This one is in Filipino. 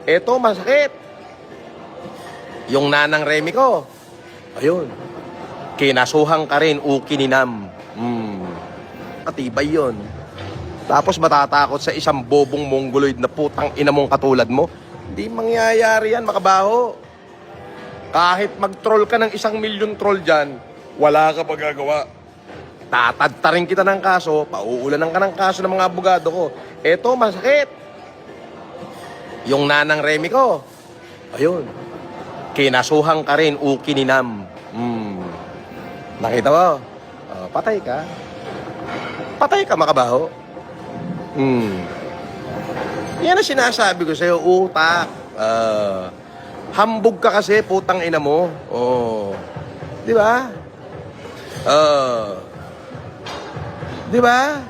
Eto, masakit. Yung nanang Remy ko, ayun, kinasuhan ka rin, ukininam. Matibay yun. Tapos matatakot sa isang bobong mongoloid na putang ina mong katulad mo? Hindi mangyayari yan, makabaho. Kahit mag-troll ka ng 1,000,000 troll dyan, wala ka magagawa. Tatadtarin kita ng kaso, pauulanan ka ng kaso ng mga abogado ko. Eto, masakit. Yung nanang Remy ko, ayun, kinasuhan ka rin, ukininam. Nakita mo? Patay ka. Patay ka, makabaho. Yan ang sinasabi ko sa'yo, utak. Hambog ka kasi, putang ina mo. Di ba? Di ba?